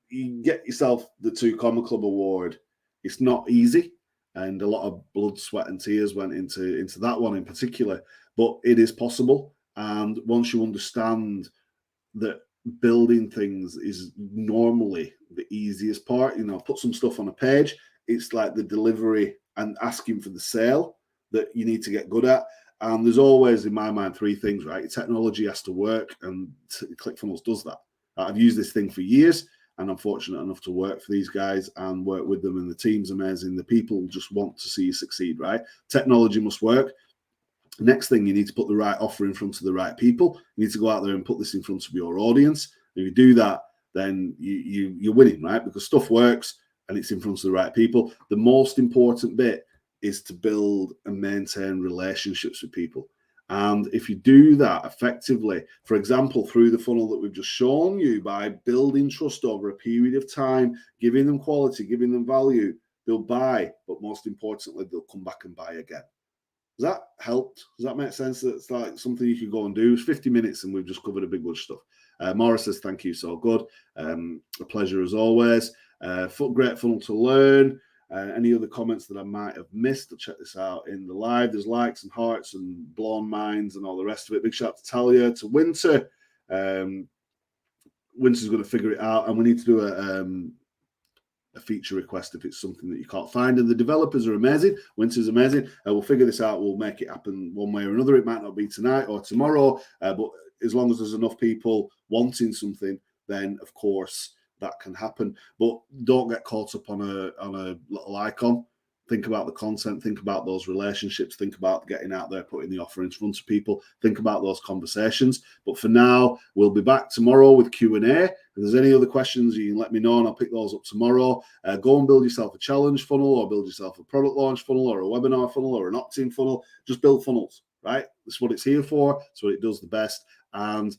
you get yourself the 2 Comma Club award. It's not easy, and a lot of blood, sweat, and tears went into that one in particular. But it is possible, and once you understand that building things is normally the easiest part, put some stuff on a page. It's like the delivery and asking for the sale that you need to get good at. And there's always, in my mind, 3 things, right? Technology has to work, and ClickFunnels does that. I've used this thing for years, and I'm fortunate enough to work for these guys and work with them, and the team's amazing. The people just want to see you succeed, right? Technology must work. Next thing, you need to put the right offer in front of the right people. You need to go out there and put this in front of your audience. If you do that, then you're winning, right? Because stuff works and it's in front of the right people. The most important bit is to build and maintain relationships with people. And if you do that effectively, for example, through the funnel that we've just shown you, by building trust over a period of time, giving them quality, giving them value, they'll buy, but most importantly, they'll come back and buy again. Does that help? Does that make sense? It's like something you could go and do. It's 50 minutes and we've just covered a big bunch of stuff. Maura says, thank you, so good. A pleasure as always. Great funnel to learn. Any other comments that I might have missed? I'll check this out in the live. There's likes and hearts and blown minds and all the rest of it. Big shout out to Talia, to Winter. Winter's going to figure it out, and we need to do a feature request if it's something that you can't find. And the developers are amazing. Winter's amazing. We'll figure this out. We'll make it happen one way or another. It might not be tonight or tomorrow, but as long as there's enough people wanting something, then of course that can happen. But don't get caught up on a little icon. Think about the content, think about those relationships, think about getting out there, putting the offer in front of people, think about those conversations. But for now, we'll be back tomorrow with Q&A. If there's any other questions, you can let me know and I'll pick those up tomorrow. Go and build yourself a challenge funnel, or build yourself a product launch funnel, or a webinar funnel, or an opt-in funnel. Just build funnels, right? That's what it's here for. That's what it does the best. And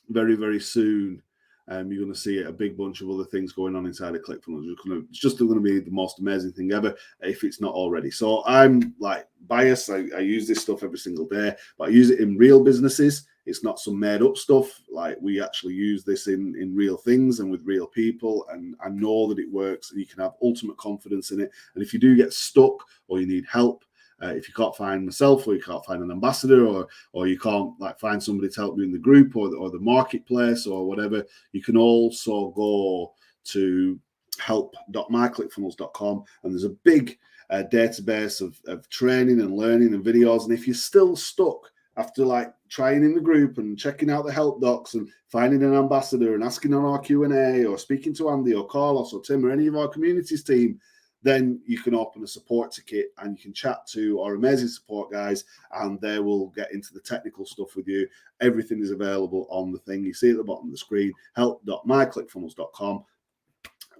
very, very soon, you're going to see a big bunch of other things going on inside of ClickFunnels. It's just going to be the most amazing thing ever, if it's not already. So I'm like biased. I use this stuff every single day, but I use it in real businesses. It's not some made up stuff. Like, we actually use this in real things and with real people. And I know that it works, and you can have ultimate confidence in it. And if you do get stuck or you need help, if you can't find myself, or you can't find an ambassador, or you can't find somebody to help you in the group or the marketplace or whatever, you can also go to help.myclickfunnels.com, and there's a big database of training and learning and videos. And if you're still stuck after trying in the group and checking out the help docs and finding an ambassador and asking on our Q&A or speaking to Andy or Carlos or Tim or any of our communities team, then you can open a support ticket and you can chat to our amazing support guys, and they will get into the technical stuff with you. Everything is available on the thing you see at the bottom of the screen, help.myclickfunnels.com.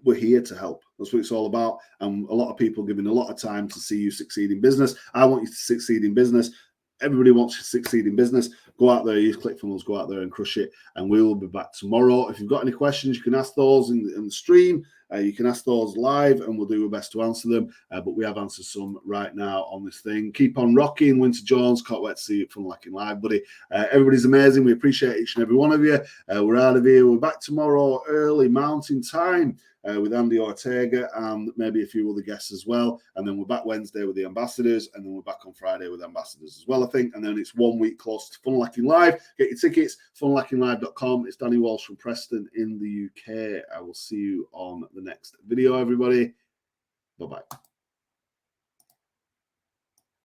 We're here to help. That's what it's all about. And a lot of people giving a lot of time to see you succeed in business. I want you to succeed in business. Everybody wants to succeed in business. Go out there, use ClickFunnels, go out there and crush it. And we will be back tomorrow. If you've got any questions, you can ask those in the stream. You can ask those live and we'll do our best to answer them. But we have answered some right now on this thing. Keep on rocking. Winter Jones, can't wait to see you from Funnel Live, buddy. Everybody's amazing. We appreciate each and every one of you. We're out of here. We're back tomorrow early Mountain Time. With Andy Ortega and maybe a few other guests as well. And then we're back Wednesday with the ambassadors, and then we're back on Friday with ambassadors as well, I think. And then it's 1 week close to Funnel Live. Get your tickets, funnelhackinglive.com. It's Danny Walsh from Preston in the UK. I will see you on the next video, everybody. Bye-bye.